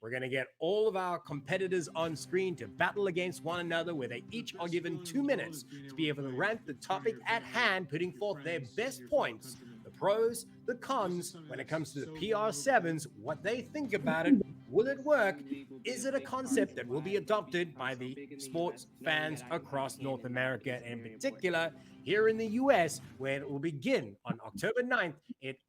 We're going to get all of our competitors on screen to battle against one another, where they each are given 2 minutes to be able to rank the topic at hand, putting forth their best points, the pros, the cons, when it comes to the PR7s, what they think about it. Will it work? Is it a concept that will be adopted by the sports fans across North America, and in particular here in the US, where it will begin on October 9th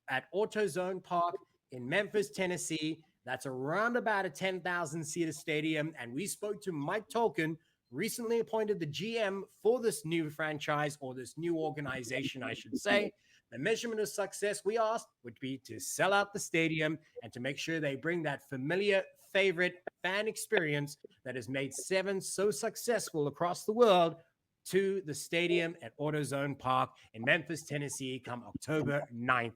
at AutoZone Park in Memphis, Tennessee. That's around about a 10,000 seater stadium. And we spoke to Mike Tolkien, recently appointed the GM for this new franchise, or this new organization, I should say. The measurement of success, we asked, would be to sell out the stadium and to make sure they bring that familiar, favorite fan experience that has made Sevens so successful across the world to the stadium at AutoZone Park in Memphis, Tennessee, come October 9th.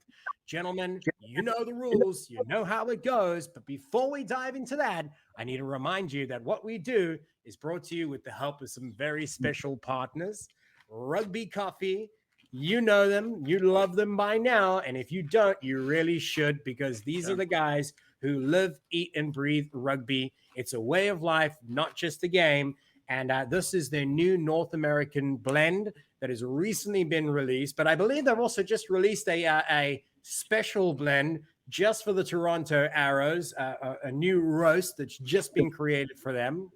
Gentlemen, you know the rules, you know how it goes, but before we dive into that, I need to remind you that what we do is brought to you with the help of some very special partners. Rugby Coffee, you know them, you love them by now, and if you don't, you really should, because these are the guys who live, eat, and breathe rugby. It's a way of life, not just a game. And this is their new North American blend that has recently been released. But I believe they've also just released a special blend just for the Toronto Arrows, a new roast that's just been created for them.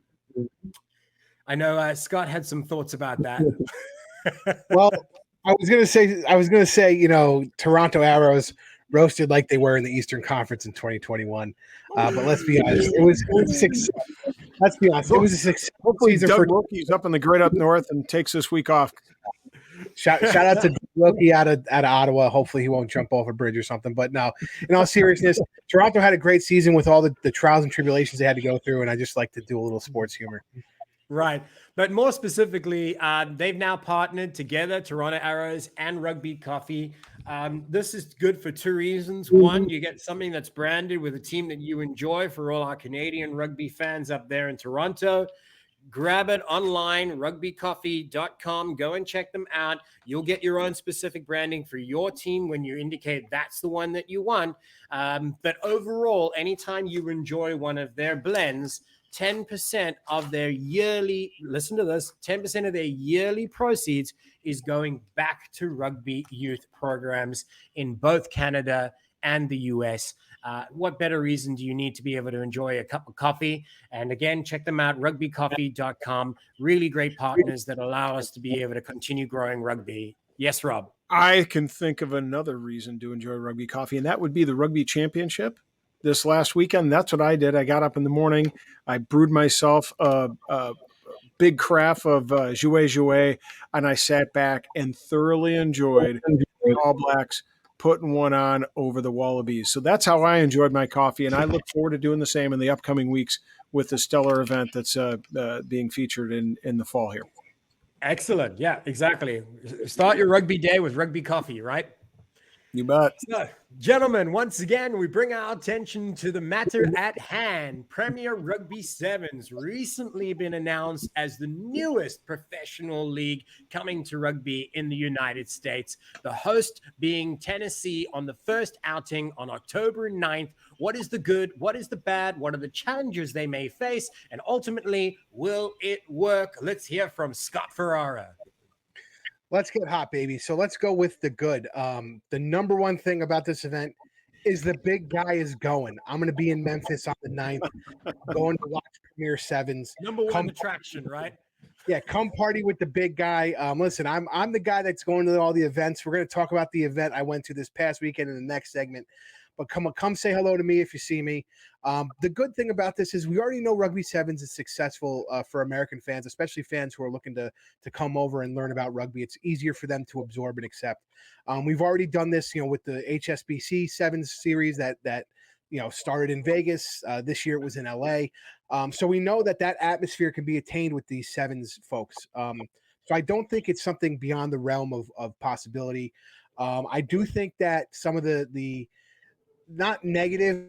I know Scott had some thoughts about that. Well, I was gonna say, you know, Toronto Arrows roasted like they were in the Eastern Conference in 2021. But let's be honest, it was 6. Let's be honest, it was a 6. Hopefully, Doug Wilkie's up in the great up north and takes this week off. Shout out to Wilkie out of Ottawa. Hopefully, he won't jump off a bridge or something. But no, in all seriousness, Toronto had a great season with all the trials and tribulations they had to go through, and I just like to do a little sports humor. Right. But more specifically, they've now partnered together, Toronto Arrows and Rugby Coffee. This is good for 2 reasons. One, you get something that's branded with a team that you enjoy for all our Canadian rugby fans up there in Toronto. Grab it online, rugbycoffee.com. Go and check them out. You'll get your own specific branding for your team when you indicate that's the one that you want. But overall, anytime you enjoy one of their blends, 10% of their yearly, listen to this, 10% of their yearly proceeds is going back to rugby youth programs in both Canada and the US. What better reason do you need to be able to enjoy a cup of coffee? And again, check them out, rugbycoffee.com. Really great partners that allow us to be able to continue growing rugby. Yes, Rob? I can think of another reason to enjoy Rugby Coffee, and that would be the Rugby Championship. This last weekend, that's what I did. I got up in the morning. I brewed myself a big carafe of Jouet, and I sat back and thoroughly enjoyed the All Blacks putting one on over the Wallabies. So that's how I enjoyed my coffee, and I look forward to doing the same in the upcoming weeks with the stellar event that's being featured in the fall here. Excellent. Yeah, exactly. Start your rugby day with Rugby Coffee, right? You bet. So, gentlemen, once again, we bring our attention to the matter at hand. Premier Rugby Sevens recently been announced as the newest professional league coming to rugby in the United States. The host being Tennessee on the first outing on October 9th. What is the good? What is the bad? What are the challenges they may face? And ultimately, will it work? Let's hear from Scott Ferrara. Let's get hot, baby. So let's go with the good. The number one thing about this event is the big guy is going. I'm going to be in Memphis on the 9th, going to watch Premier Sevens. Number one attraction, right? Yeah, come party with the big guy. Listen, I'm the guy that's going to all the events. We're going to talk about the event I went to this past weekend in the next segment. But come say hello to me if you see me. The good thing about this is we already know Rugby Sevens is successful for American fans, especially fans who are looking to come over and learn about rugby. It's easier for them to absorb and accept. We've already done this, with the HSBC Sevens series that started in Vegas. This year it was in LA. So we know that atmosphere can be attained with these Sevens folks. So I don't think it's something beyond the realm of possibility. I do think that some of the not negative,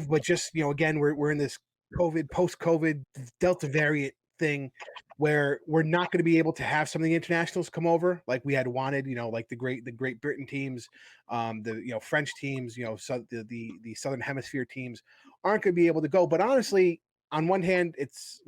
but just, again, we're in this post-COVID Delta variant thing. where we're not going to be able to have some of the internationals come over like we had wanted, like the Great Britain teams, the French teams, so the Southern Hemisphere teams aren't going to be able to go. But honestly, on one hand, it's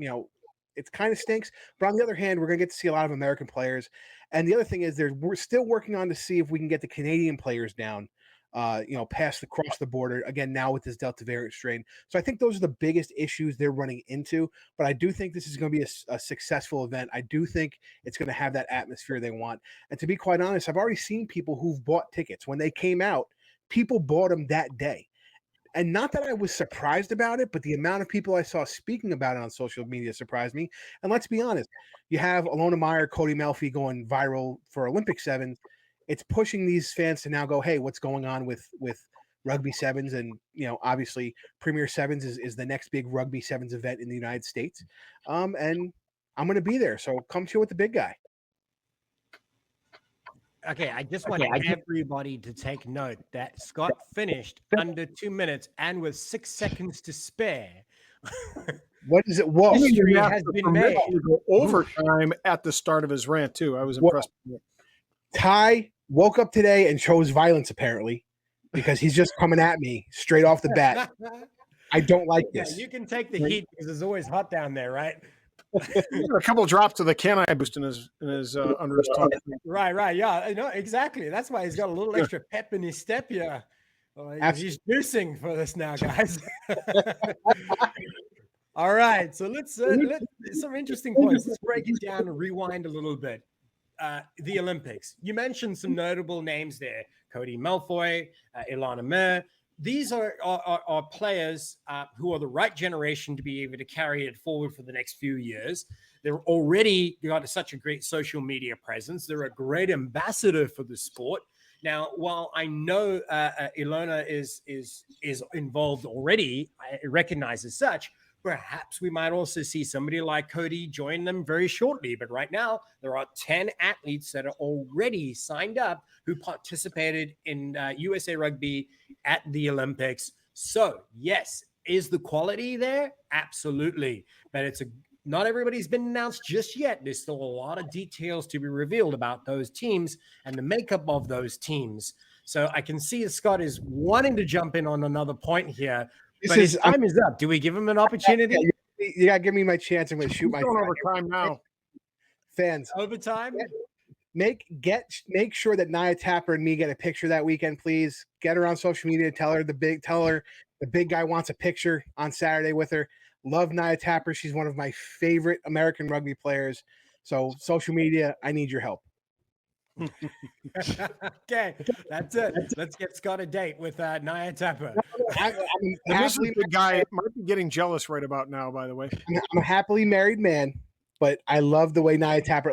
it's kind of stinks, but on the other hand, we're going to get to see a lot of American players. And the other thing is, we're still working on to see if we can get the Canadian players down, past across the border again now with this Delta variant strain. So I think those are the biggest issues they're running into. But I do think this is going to be a successful event. I do think it's going to have that atmosphere they want. And to be quite honest, I've already seen people who've bought tickets when they came out. People bought them that day. And not that I was surprised about it, but the amount of people I saw speaking about it on social media surprised me. And let's be honest, you have Alona Meyer, Cody Melfi going viral for Olympic sevens. It's pushing these fans to now go, hey, what's going on with rugby sevens? And obviously Premier Sevens is the next big rugby sevens event in the United States. And I'm going to be there. So come chill with the big guy. Okay, I just want everybody to take note that Scott finished under 2 minutes and with 6 seconds to spare. What is it? Whoa. History has been made. Overtime at the start of his rant, too. I was impressed. Ty woke up today and chose violence, apparently, because he's just coming at me straight off the bat. I don't like this. You can take the heat because it's always hot down there, right? A couple drops of the can I boost in his under his tongue. Right. Yeah, I know exactly. That's why he's got a little extra pep in his step here. He's juicing for this now, guys. All right, so let's some interesting points. Let's break it down and rewind a little bit. The Olympics. You mentioned some notable names there: Cody Malfoy, Ilana Mer. These are players who are the right generation to be able to carry it forward for the next few years. They're already got such a great social media presence. They're a great ambassador for the sport. Now, while I know Ilona is involved already, I recognize as such, perhaps we might also see somebody like Cody join them very shortly. But right now, there are 10 athletes that are already signed up who participated in USA Rugby at the Olympics. So, yes, is the quality there? Absolutely. But not everybody's been announced just yet. There's still a lot of details to be revealed about those teams and the makeup of those teams. So I can see Scott is wanting to jump in on another point here. But his time is up. Do we give him an opportunity? You got to give me my chance. I'm going to shoot my overtime now. Fans. Overtime? Make sure that Nia Tapper and me get a picture that weekend, please. Get her on social media. Tell her the big guy wants a picture on Saturday with her. Love Nia Tapper. She's one of my favorite American rugby players. So social media, I need your help. Okay, that's it. Let's get Scott a date with Nia Tapper. This guy might be getting jealous right about now, by the way. I'm a happily married man, but I love the way Nia Tapper,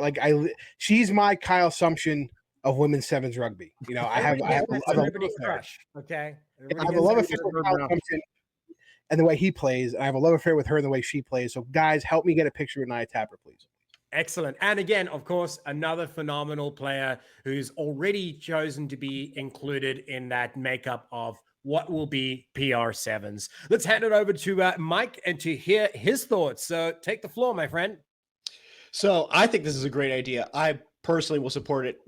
she's my Kyle Sumption of women's sevens rugby. I have a crush. Okay, I have a love affair with Kyle Sumption and the way he plays. I have a love affair with her and the way she plays. So, guys, help me get a picture with Nia Tapper, please. Excellent. And again, of course, another phenomenal player who's already chosen to be included in that makeup of what will be PR7s. Let's hand it over to Mike and to hear his thoughts. So take the floor, my friend. So I think this is a great idea. I personally will support it,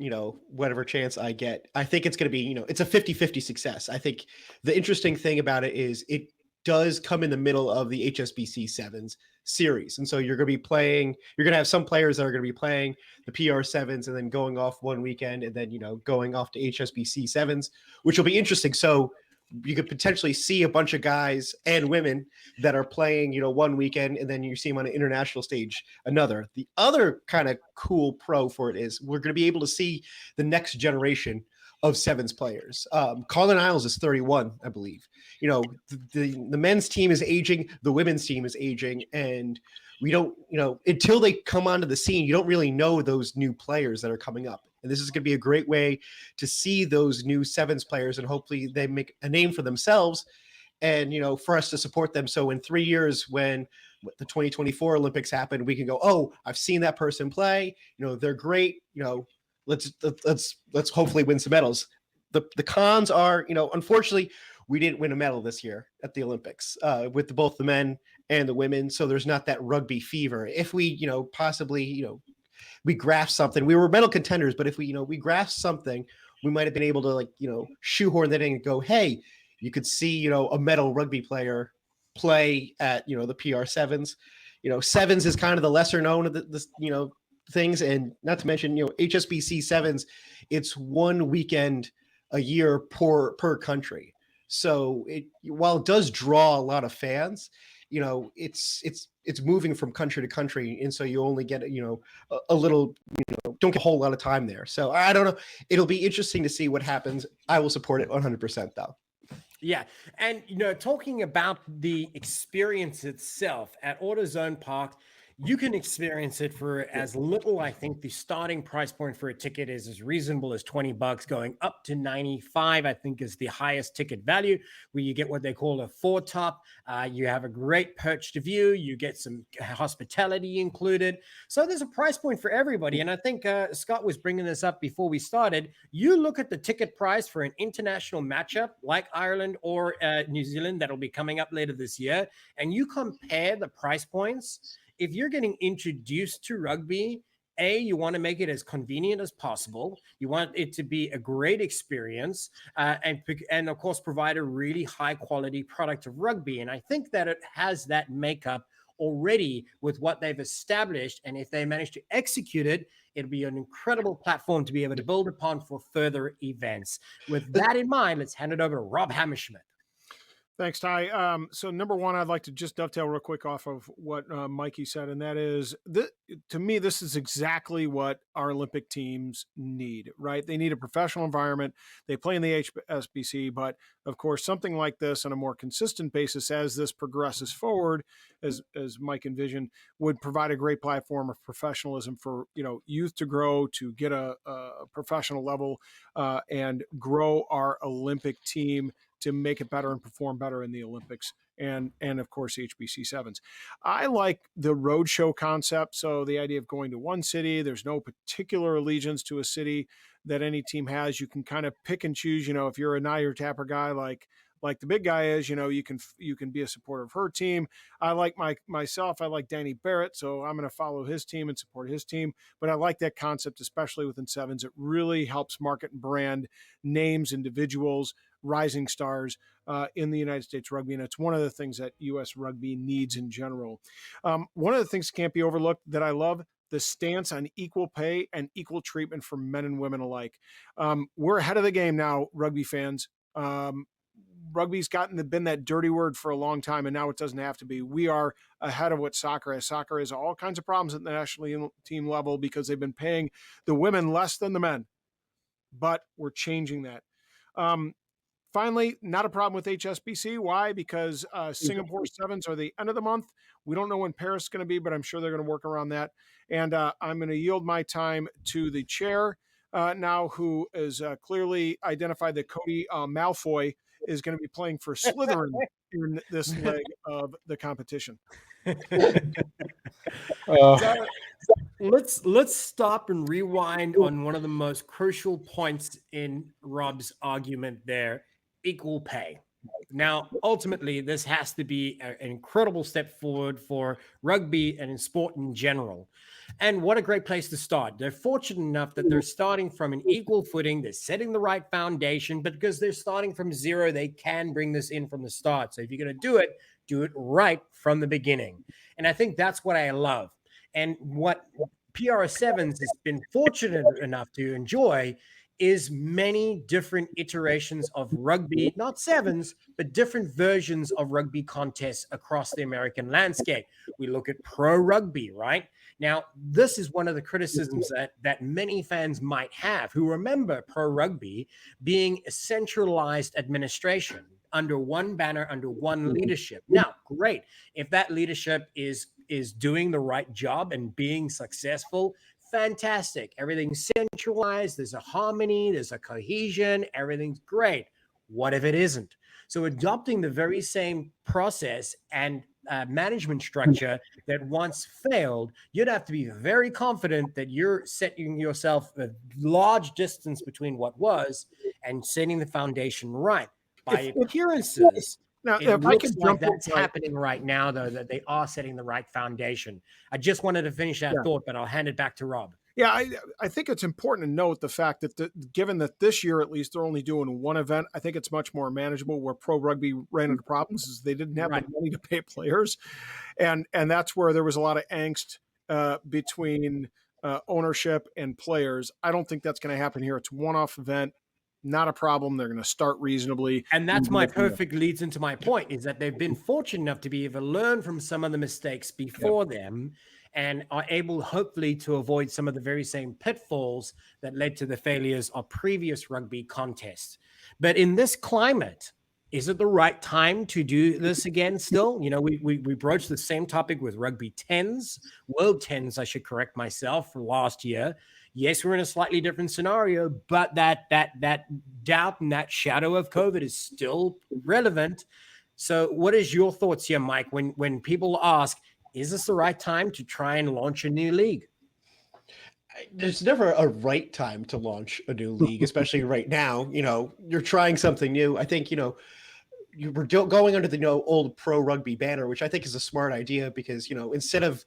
whatever chance I get. I think it's going to be, it's a 50-50 success. I think the interesting thing about it is it does come in the middle of the HSBC sevens series. And so you're going to have some players that are going to be playing the PR sevens and then going off one weekend and then, going off to HSBC sevens, which will be interesting. So you could potentially see a bunch of guys and women that are playing, one weekend, and then you see them on an international stage, another. The other kind of cool pro for it is we're going to be able to see the next generation of sevens players. Colin Isles is 31, I believe. The men's team is aging, the women's team is aging, and we don't, until they come onto the scene, you don't really know those new players that are coming up. And this is going to be a great way to see those new sevens players, and hopefully they make a name for themselves and, for us to support them. So in 3 years, when the 2024 Olympics happen, we can go, oh, I've seen that person play, they're great. Let's hopefully win some medals. The cons are, unfortunately, we didn't win a medal this year at the Olympics with both the men and the women. So there's not that rugby fever. If we, possibly, we grasp something, we were medal contenders, but if we grasp something, we might have been able to shoehorn that in and go, hey, you could see, a medal rugby player play at, the PR sevens. Sevens is kind of the lesser known of the things, and not to mention, HSBC sevens, it's one weekend a year per country. So while it does draw a lot of fans, it's moving from country to country, and so you only get a little, don't get a whole lot of time there. So I don't know. It'll be interesting to see what happens. I will support it 100% though. Yeah. And, talking about the experience itself at AutoZone Park, you can experience it for as little. I think the starting price point for a ticket is as reasonable as $20, going up to $95, I think is the highest ticket value, where you get what they call a four top. You have a great perched view. You get some hospitality included. So there's a price point for everybody. And I think Scott was bringing this up before we started. You look at the ticket price for an international matchup like Ireland or New Zealand that'll be coming up later this year, and you compare the price points. If you're getting introduced to rugby, you want to make it as convenient as possible. You want it to be a great experience, and of course, provide a really high quality product of rugby. And I think that it has that makeup already with what they've established. And if they manage to execute it, it'll be an incredible platform to be able to build upon for further events. With that in mind, let's hand it over to Rob Hammerschmidt. Thanks, Ty. So number one, I'd like to just dovetail real quick off of what Mikey said, and that is, to me, this is exactly what our Olympic teams need, right? They need a professional environment. They play in the HSBC, but of course, something like this on a more consistent basis as this progresses forward, as Mike envisioned, would provide a great platform of professionalism for youth to grow, to get a professional level, and grow our Olympic team to make it better and perform better in the Olympics and of course HBC sevens. I like the roadshow concept. So the idea of going to one city, there's no particular allegiance to a city that any team has. You can kind of pick and choose. If you're a Nair Tapper guy like the big guy is, you can be a supporter of her team. I like myself. I like Danny Barrett, so I'm going to follow his team and support his team. But I like that concept, especially within sevens. It really helps market and brand names, individuals, rising stars in the United States rugby, and it's one of the things that U.S. rugby needs in general. One of the things that can't be overlooked that I love, the stance on equal pay and equal treatment for men and women alike. We're ahead of the game now, rugby fans. Rugby's been that dirty word for a long time, and now it doesn't have to be. We are ahead of what soccer has. Soccer has all kinds of problems at the national team level because they've been paying the women less than the men, but we're changing that. Finally, not a problem with HSBC. Why? Because Singapore sevens are the end of the month. We don't know when Paris is going to be, but I'm sure they're going to work around that. And I'm going to yield my time to the chair now, who is clearly identified that Cody Malfoy is going to be playing for Slytherin in this leg of the competition. Let's stop and rewind on one of the most crucial points in Rob's argument there: equal pay. Now, ultimately, this has to be an incredible step forward for rugby and in sport in general. And what a great place to start. They're fortunate enough that they're starting from an equal footing. They're setting the right foundation, but because they're starting from zero, they can bring this in from the start. So if you're going to do it right from the beginning. And I think that's what I love. And what PR7s has been fortunate enough to enjoy is many different iterations of rugby, not sevens, but different versions of rugby contests across the American landscape. We look at pro rugby, right? Now, this is one of the criticisms that many fans might have who remember pro rugby being a centralized administration under one banner, under one leadership. Now, great. If that leadership is doing the right job and being successful, fantastic. Everything's centralized. There's a harmony. There's a cohesion. Everything's great. What if it isn't? So adopting the very same process and management structure that once failed, you'd have to be very confident that you're setting yourself a large distance between what was and setting the foundation right. by appearances, now, it if I looks can like jump that's in, right, happening right now, though, that they are setting the right foundation. I just wanted to finish that Yeah. thought, but I'll hand it back to Rob. Yeah, I think it's important to note the fact that given that this year at least they're only doing one event, I think it's much more manageable. Where pro rugby ran into problems is they didn't have Right. the money to pay players, and that's where there was a lot of angst between ownership and players. I don't think that's going to happen here. It's a one-off event, not a problem. They're going to start reasonably, And that's my perfect leads into my point, is that they've been fortunate enough to be able to learn from some of the mistakes before them and are able, hopefully, to avoid some of the very same pitfalls that led to the failures of previous rugby contests. But in this climate, is it the right time to do this again still? You know, we broached the same topic with rugby 10s, world 10s, I should correct myself, for last year. Yes, we're in a slightly different scenario, but that doubt and that shadow of COVID is still relevant. So what is your thoughts here, Mike, when people ask, is this the right time to try and launch a new league? There's never a right time to launch a new league, especially right now. You know, you're trying something new. I think, you know, you were going under the old pro rugby banner, which I think is a smart idea because, you know, instead of,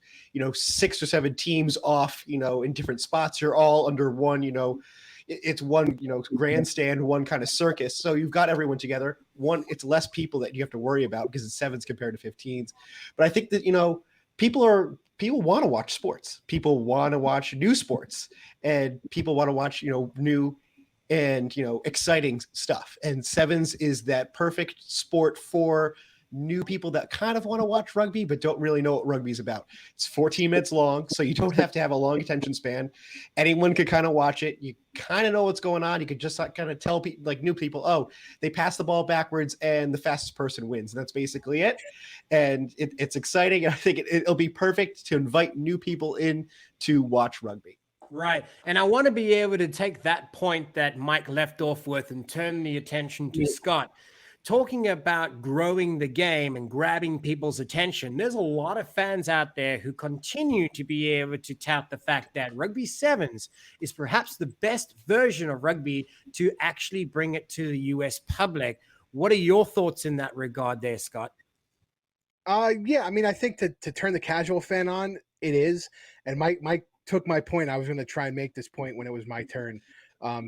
6 or 7 teams off, in different spots, you're all under one, it's one, grandstand, one kind of circus. So you've got everyone together. One, it's less people that you have to worry about because it's 7s compared to 15s. But I think that, people want to watch sports. People want to watch new sports, and people want to watch, new and exciting stuff. And 7s is that perfect sport for new people that kind of want to watch rugby but don't really know what rugby is about. It's 14 minutes long, so you don't have to have a long attention span. Anyone could kind of watch it. You kind of know what's going on. You could just kind of tell people, like new people, oh, they pass the ball backwards and the fastest person wins. And that's basically it. And it's exciting. I think it'll be perfect to invite new people in to watch rugby. Right. And I want to be able to take that point that Mike left off with and turn the attention to Scott. Talking about growing the game and grabbing people's attention, there's a lot of fans out there who continue to be able to tout the fact that Rugby 7s is perhaps the best version of rugby to actually bring it to the US public. What are your thoughts in that regard there, Scott? Yeah, I mean, I think to turn the casual fan on, it is. And Mike took my point. I was going to try and make this point when it was my turn,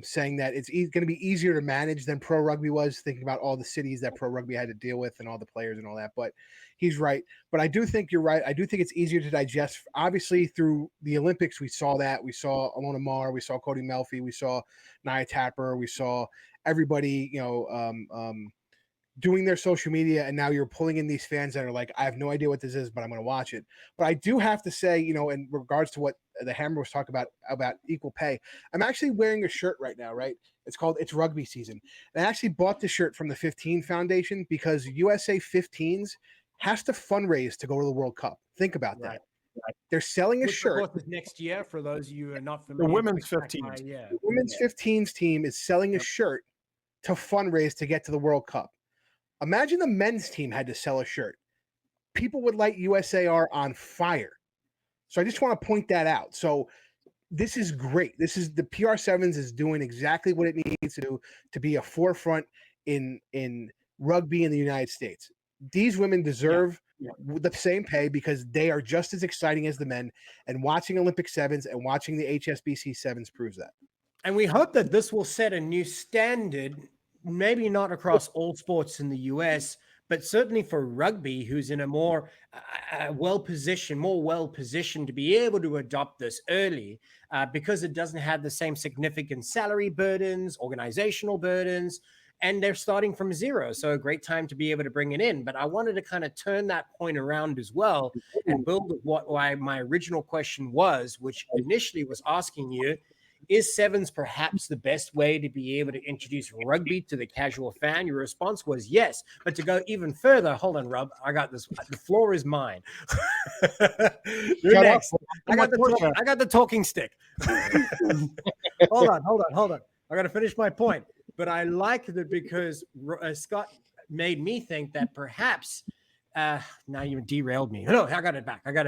saying that it's going to be easier to manage than pro rugby was, thinking about all the cities that pro rugby had to deal with and all the players and all that. But he's right. But I do think you're right. I do think it's easier to digest. Obviously, through the Olympics, we saw that. We saw Alona Mar, we saw Cody Melfi, we saw Nia Tapper, we saw everybody, doing their social media, and now you're pulling in these fans that are like, I have no idea what this is, but I'm going to watch it. But I do have to say, in regards to what the Hammer was talking about equal pay, I'm actually wearing a shirt right now, right? It's rugby season. And I actually bought the shirt from the 15 Foundation because USA 15s has to fundraise to go to the World Cup. Think about that. Right. They're selling a shirt. Next year, for those of you who are not familiar. The women's 15s. The women's 15s team is selling a shirt to fundraise to get to the World Cup. Imagine the men's team had to sell a shirt. People would light USAR on fire. So I just want to point that out. So this is great. This is the PR7s is doing exactly what it needs to do to be a forefront in rugby in the United States. These women deserve the same pay because they are just as exciting as the men. And watching Olympic 7s and watching the HSBC 7s proves that. And we hope that this will set a new standard, maybe not across all sports in the US, but certainly for rugby, who's in a more well-positioned to be able to adopt this early because it doesn't have the same significant salary burdens, organizational burdens, and they're starting from zero. So a great time to be able to bring it in. But I wanted to kind of turn that point around as well and build why my original question was, which initially was asking you, is 7s perhaps the best way to be able to introduce rugby to the casual fan? Your response was yes. But to go even further, hold on, Rob. I got this. The floor is mine. You're next. I got the talking stick. Hold on. I got to finish my point. But I like it because Scott made me think that perhaps now you derailed me. No, I got it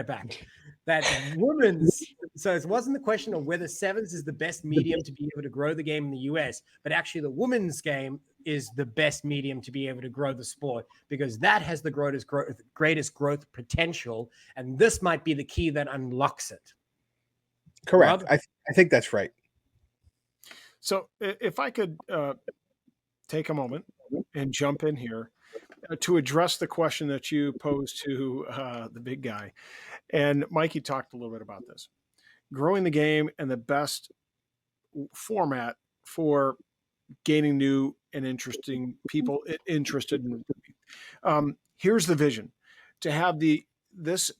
back. that women's. So it wasn't the question of whether sevens is the best medium to be able to grow the game in the US, but actually the women's game is the best medium to be able to grow the sport, because that has the greatest growth potential. And this might be the key that unlocks it. Correct. Rob? I think that's right. So if I could take a moment and jump in here to address the question that you posed to the big guy. And Mikey talked a little bit about this. Growing the game and the best format for gaining new and interesting people interested in. Here's the vision: to have this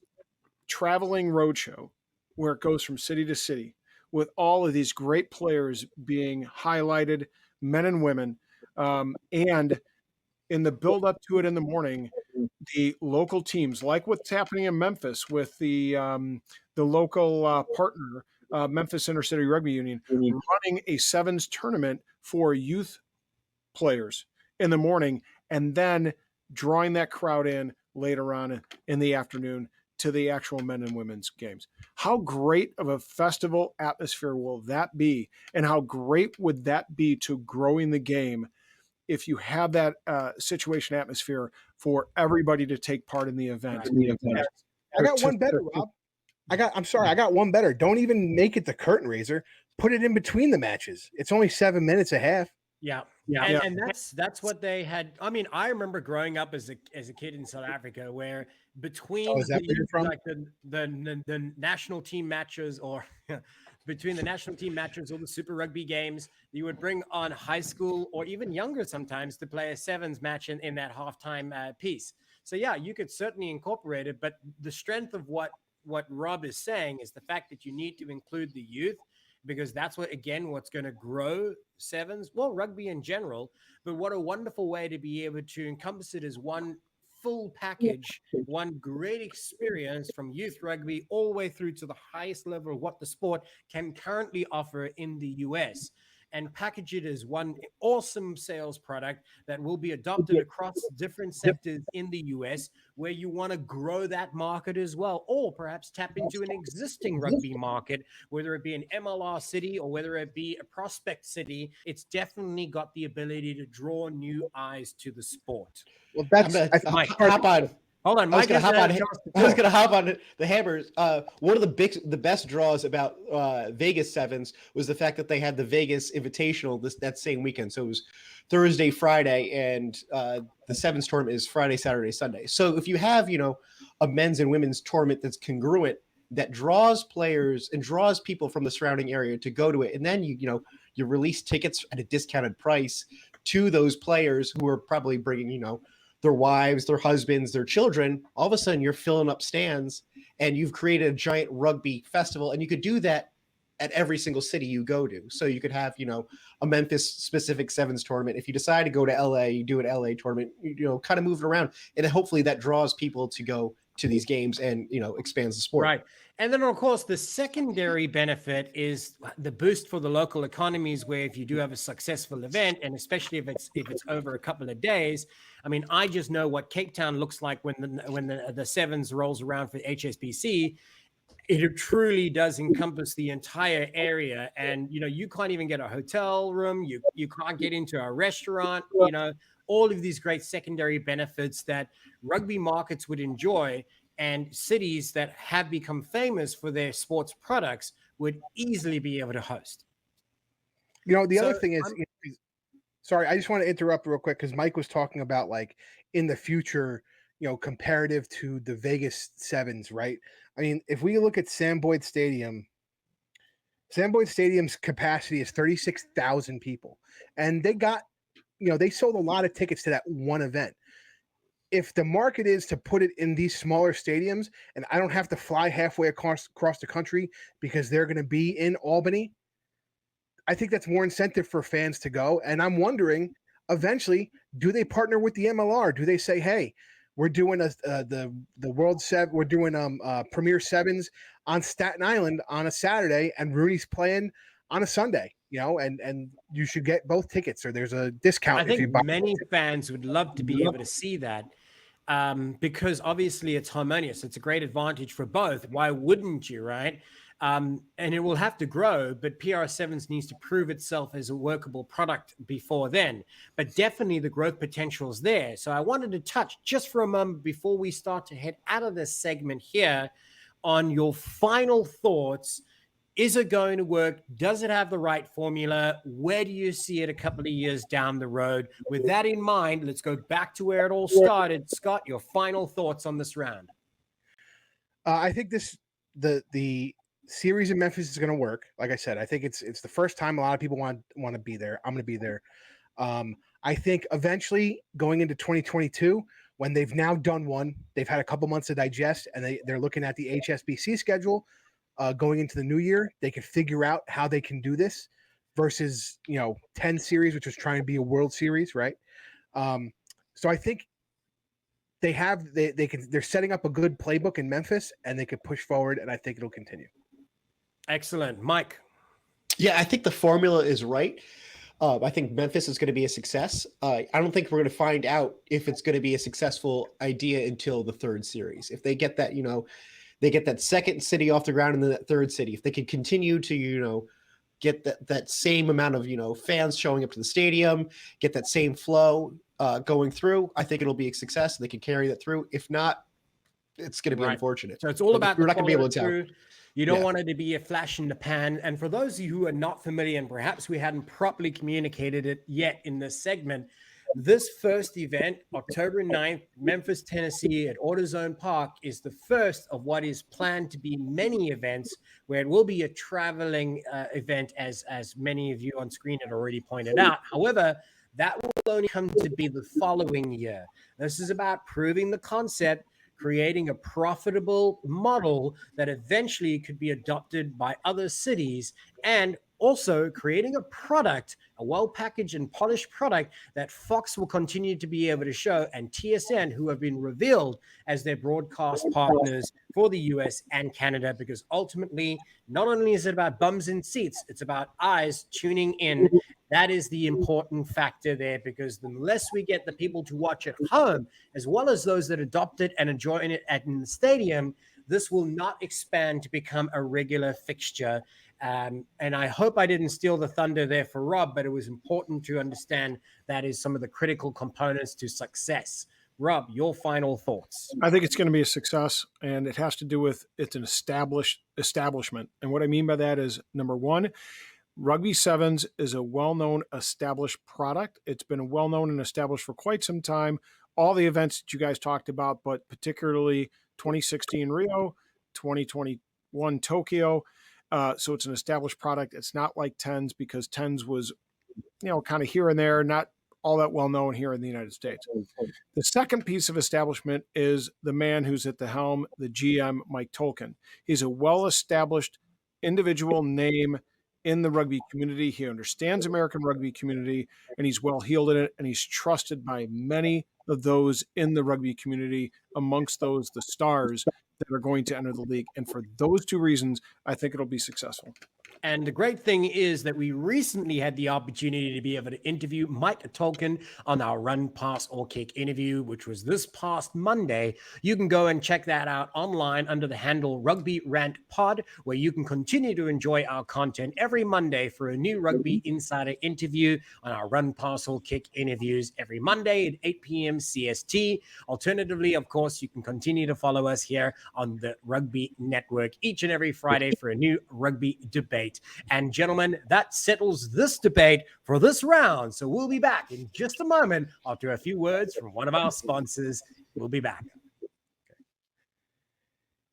traveling roadshow where it goes from city to city with all of these great players being highlighted, men and women, and in the build up to it in the morning, the local teams, like what's happening in Memphis with the local partner, Memphis Intercity Rugby Union, running a sevens tournament for youth players in the morning, and then drawing that crowd in later on in the afternoon to the actual men and women's games. How great of a festival atmosphere will that be? And how great would that be to growing the game if you have that situation atmosphere for everybody to take part in the event? I got one better, Rob. I'm sorry, I got one better. Don't even make it the curtain raiser. Put it in between the matches. It's only 7 minutes a half. Yeah. And that's what they had. I mean, I remember growing up as a kid in South Africa, where between the national team matches, or between the national team matches or the Super Rugby games, you would bring on high school or even younger sometimes to play a sevens match in that halftime piece. So yeah, you could certainly incorporate it, but the strength of what Rob is saying is the fact that you need to include the youth, because that's what's going to grow sevens, well, rugby in general. But what a wonderful way to be able to encompass it as one full package, one great experience from youth rugby all the way through to the highest level of what the sport can currently offer in the US, and package it as one awesome sales product that will be adopted across different sectors in the US, where you want to grow that market as well, or perhaps tap into an existing rugby market, whether it be an MLR city or whether it be a prospect city. It's definitely got the ability to draw new eyes to the sport. Well, that's hop on. Hold on, Mike. I was gonna hop on the hammers. One of the best draws about Vegas sevens was the fact that they had the Vegas Invitational that same weekend. So it was Thursday, Friday, and the sevens tournament is Friday, Saturday, Sunday. So if you have a men's and women's tournament that's congruent, that draws players and draws people from the surrounding area to go to it, and then you release tickets at a discounted price to those players who are probably bringing their wives, their husbands, their children. All of a sudden you're filling up stands and you've created a giant rugby festival, and you could do that at every single city you go to. So you could have, a Memphis specific sevens tournament. If you decide to go to LA, you do an LA tournament, kind of move it around, and hopefully that draws people to go to these games and, expands the sport. Right. And then, of course, the secondary benefit is the boost for the local economies, where if you do have a successful event, and especially if it's over a couple of days. I mean, I just know what Cape Town looks like when the sevens rolls around for HSBC. It truly does encompass the entire area, and you can't even get a hotel room. You can't get into a restaurant. All of these great secondary benefits that rugby markets would enjoy, and cities that have become famous for their sports products would easily be able to host. The other thing is, sorry, I just want to interrupt real quick, because Mike was talking about, like, in the future, comparative to the Vegas sevens, right? I mean, if we look at Sam Boyd Stadium's capacity is 36,000 people, and they got, they sold a lot of tickets to that one event. If the market is to put it in these smaller stadiums, and I don't have to fly halfway across the country because they're going to be in Albany, I think that's more incentive for fans to go. And I'm wondering, eventually, do they partner with the MLR? Do they say, hey, we're doing the World Seven, we're doing Premier Sevens on Staten Island on a Saturday, and RUNY's playing on a Sunday, and you should get both tickets, or there's a discount. I think many fans would love to be able to see that. because obviously it's harmonious. It's a great advantage for both. Why wouldn't you, right? And it will have to grow, but PR7s needs to prove itself as a workable product before then. But definitely the growth potential is there. So I wanted to touch just for a moment before we start to head out of this segment here on your final thoughts. Is it going to work? Does it have the right formula? Where do you see it a couple of years down the road? With that in mind, let's go back to where it all started. Scott, your final thoughts on this round. I think the series in Memphis is going to work. Like I said, I think it's the first time a lot of people want to be there. I'm going to be there. I think eventually going into 2022, when they've now done one, they've had a couple months to digest, and they're looking at the HSBC schedule going into the new year. They can figure out how they can do this versus 10 series, which was trying to be a World Series, right? So I think they're setting up a good playbook in Memphis, and they could push forward, and I think it'll continue. Excellent. Mike. Yeah, I think the formula is right. I think Memphis is going to be a success. I don't think we're going to find out if it's going to be a successful idea until the third series. If they get that, they get that second city off the ground and then that third city. If they can continue to, get that same amount of, fans showing up to the stadium, get that same flow going through, I think it'll be a success. They can carry that through. If not, it's going to be unfortunate. So it's all about we're not going to be able to tell. You don't want it to be a flash in the pan. And for those of you who are not familiar, and perhaps we hadn't properly communicated it yet in this segment, this first event, October 9th, Memphis, Tennessee at AutoZone Park, is the first of what is planned to be many events where it will be a traveling event, as many of you on screen had already pointed out. However, that will only come to be the following year. This is about proving the concept, creating a profitable model that eventually could be adopted by other cities, and also creating a product, a well-packaged and polished product that Fox will continue to be able to show, and TSN, who have been revealed as their broadcast partners for the US and Canada, because ultimately, not only is it about bums in seats, it's about eyes tuning in. That is the important factor there, because unless we get the people to watch at home, as well as those that adopt it and enjoy it in the stadium, this will not expand to become a regular fixture. And I hope I didn't steal the thunder there for Rob, but it was important to understand that is some of the critical components to success. Rob, your final thoughts. I think it's going to be a success, and it has to do with it's an establishment. And what I mean by that is, number one, Rugby Sevens is a well-known, established product. It's been well-known and established for quite some time. All the events that you guys talked about, but particularly 2016 Rio, 2021 Tokyo. So it's an established product. It's not like TENS, because TENS was, kind of here and there, not all that well-known here in the United States. The second piece of establishment is the man who's at the helm, the GM, Mike Tolkien. He's a well-established individual name in the rugby community. He understands American rugby community, and he's well-heeled in it, and he's trusted by many of those in the rugby community, amongst those, the stars that are going to enter the league. And for those two reasons, I think it'll be successful. And the great thing is that we recently had the opportunity to be able to interview Mike Tolkien on our Run, Pass, or Kick interview, which was this past Monday. You can go and check that out online under the handle Rugby Rant Pod, where you can continue to enjoy our content every Monday for a new Rugby Insider interview on our Run, Pass, or Kick interviews every Monday at 8 p.m. CST. Alternatively, of course, you can continue to follow us here on the Rugby Network each and every Friday for a new rugby debate. And gentlemen, that settles this debate for this round. So we'll be back in just a moment after a few words from one of our sponsors. We'll be back.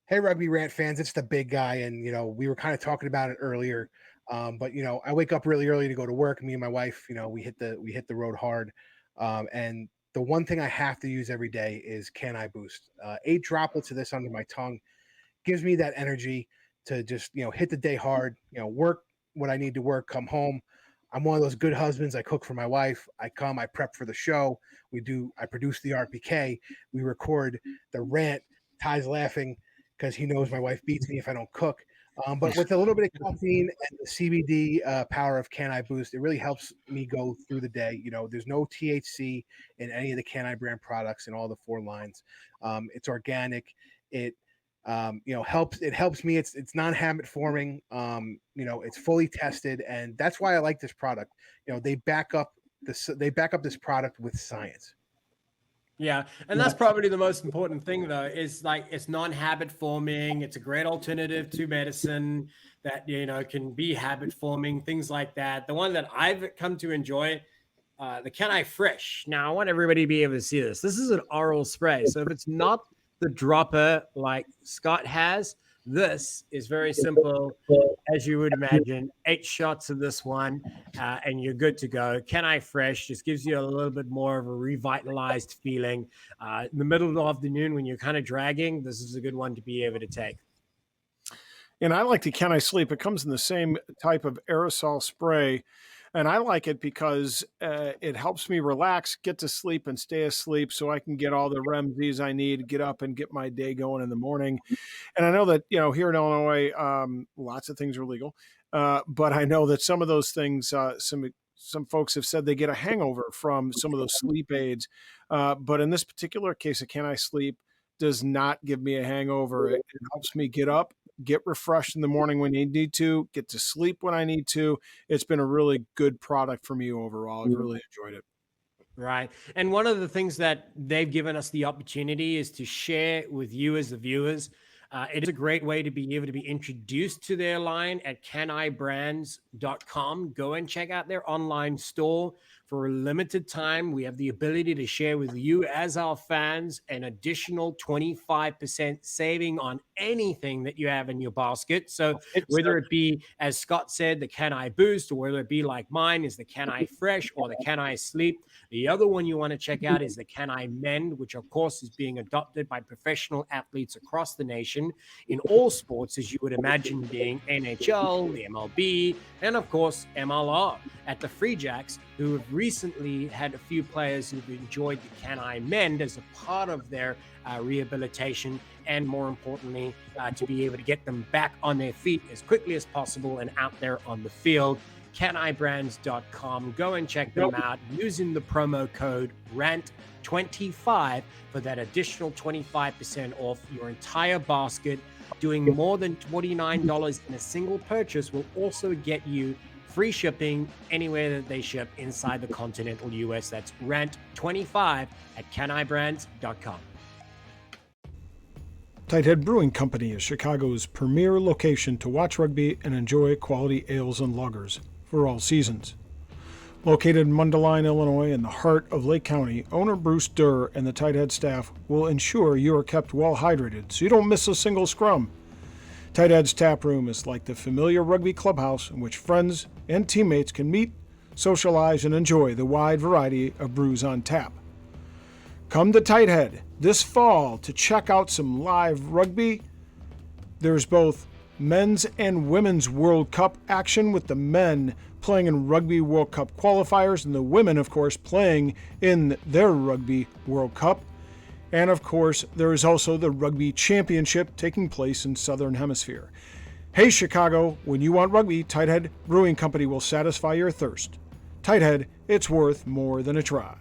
Hey, Rugby Rant fans, it's the big guy. And, we were kind of talking about it earlier. But, I wake up really early to go to work. Me and my wife, we hit the road hard. And the one thing I have to use every day is Can I Boost? 8 droplets of this under my tongue gives me that energy to just, hit the day hard, work what I need to work, come home. I'm one of those good husbands. I cook for my wife. I prep for the show. I produce the RPK. We record the rant. Ty's laughing because he knows my wife beats me if I don't cook. But with a little bit of caffeine and the CBD power of Can I Boost, it really helps me go through the day. You know, there's no THC in any of the Can I brand products in all the 4 lines. It's organic. It helps. It helps me. It's non-habit forming. It's fully tested, and that's why I like this product. They back up this product with science. Yeah, and that's probably the most important thing, though, is like it's non-habit forming. It's a great alternative to medicine that can be habit forming, things like that. The one that I've come to enjoy, the Can I Fresh. Now, I want everybody to be able to see this. This is an oral spray, so if it's not the dropper like Scott has, this is very simple, as you would imagine. 8 shots of this one, and you're good to go. Can I Fresh just gives you a little bit more of a revitalized feeling. In the middle of the afternoon when you're kind of dragging, this is a good one to be able to take. And I like the Can I Sleep. It comes in the same type of aerosol spray. And I like it because it helps me relax, get to sleep, and stay asleep so I can get all the remedies I need to get up and get my day going in the morning. And I know that, here in Illinois, lots of things are legal. But I know that some of those things, some folks have said they get a hangover from some of those sleep aids. But in this particular case, a Can I Sleep does not give me a hangover. It helps me get up, get refreshed in the morning when I need to, get to sleep when I need to. It's been a really good product for me overall. I've really enjoyed it. Right. And one of the things that they've given us the opportunity is to share with you as the viewers. It is a great way to be able to be introduced to their line at canibrands.com. Go and check out their online store. For a limited time, we have the ability to share with you as our fans an additional 25% saving on anything that you have in your basket. So whether it be, as Scott said, the Can I Boost, or whether it be like mine is the Can I Fresh or the Can I Sleep. The other one you want to check out is the Can I Mend, which of course is being adopted by professional athletes across the nation in all sports, as you would imagine, being NHL, the MLB, and of course MLR. At the Free Jacks, who have recently had a few players who've enjoyed the Can I Mend as a part of their rehabilitation, and more importantly, to be able to get them back on their feet as quickly as possible and out there on the field. canibrands.com. Go and check them out using the promo code RANT25 for that additional 25% off your entire basket. Doing more than $49 in a single purchase will also get you free shipping anywhere that they ship inside the continental US. That's RANT25 at canibrands.com. Tighthead Brewing Company is Chicago's premier location to watch rugby and enjoy quality ales and lagers for all seasons. Located in Mundelein, Illinois, in the heart of Lake County, owner Bruce Durr and the Tighthead staff will ensure you are kept well hydrated so you don't miss a single scrum. Tighthead's tap room is like the familiar rugby clubhouse in which friends and teammates can meet, socialize, and enjoy the wide variety of brews on tap. Come to Tighthead this fall to check out some live rugby. There's both men's and women's World Cup action, with the men playing in Rugby World Cup qualifiers and the women, of course, playing in their Rugby World Cup. And of course, there is also the Rugby Championship taking place in Southern Hemisphere. Hey Chicago, when you want rugby, Tighthead Brewing Company will satisfy your thirst. Tighthead, it's worth more than a try.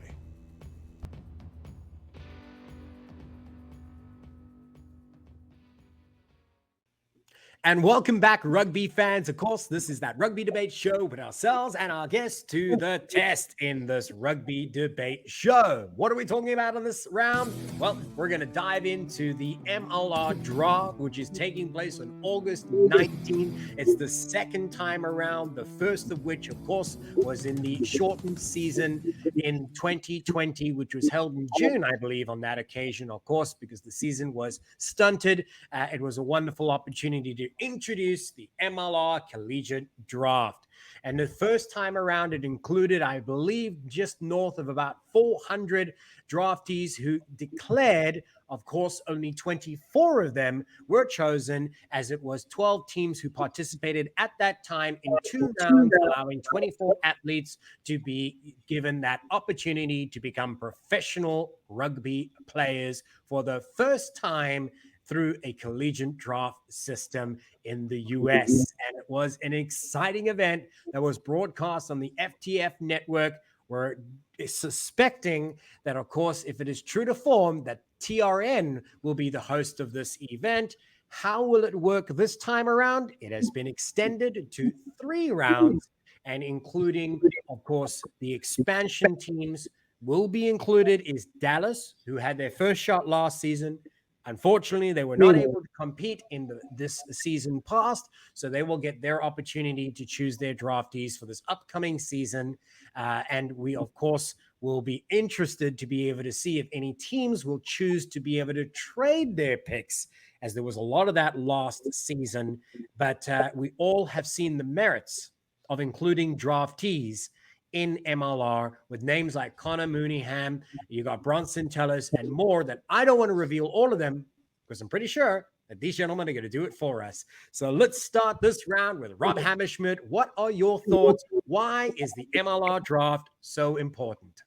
And welcome back, rugby fans. Of course, this is that rugby debate show with ourselves and our guests to the test in this rugby debate show. What are we talking about in this round? Well, we're going to dive into the MLR draft, which is taking place on August 19th. It's the second time around, the first of which, of course, was in the shortened season in 2020, which was held in June, I believe, on that occasion, of course, because the season was stunted. It was a wonderful opportunity to introduce the MLR Collegiate Draft. And the first time around, it included, I believe, just north of about 400 draftees who declared. Of course, only 24 of them were chosen, as it was 12 teams who participated at that time in 2 rounds, allowing 24 athletes to be given that opportunity to become professional rugby players for the first time through a collegiate draft system in the US. And it was an exciting event that was broadcast on the FTF network, where it's suspecting that, of course, if it is true to form, that TRN will be the host of this event. How will it work this time around? It has been extended to 3 rounds, and including, of course, the expansion teams will be included is Dallas, who had their first shot last season. Unfortunately, they were not able to compete in this season past, so they will get their opportunity to choose their draftees for this upcoming season. And we, of course, will be interested to be able to see if any teams will choose to be able to trade their picks, as there was a lot of that last season. But we all have seen the merits of including draftees in MLR with names like Connor Mooneyham, you got Bronson Tellers, and more that I don't want to reveal all of them because I'm pretty sure that these gentlemen are going to do it for us. So let's start this round with Rob Hammerschmidt. What are your thoughts? Why is the MLR draft so important?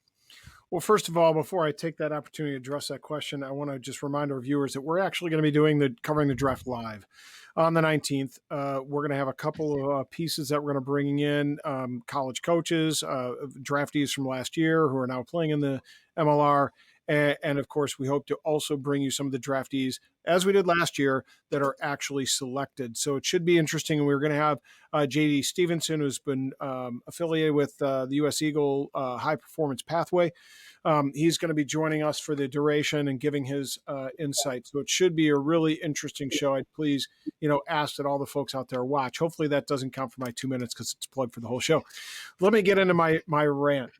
Well, first of all, before I take that opportunity to address that question, I want to just remind our viewers that we're actually going to be covering the draft live on the 19th. We're going to have a couple of pieces that we're going to bring in, college coaches, draftees from last year who are now playing in the MLR. And of course, we hope to also bring you some of the draftees, as we did last year, that are actually selected. So it should be interesting. And we're going to have J.D. Stevenson, who's been affiliated with the U.S. Eagle High Performance Pathway. He's going to be joining us for the duration and giving his insight. So it should be a really interesting show. I'd please, ask that all the folks out there watch. Hopefully that doesn't count for my 2 minutes because it's plugged for the whole show. Let me get into my rant.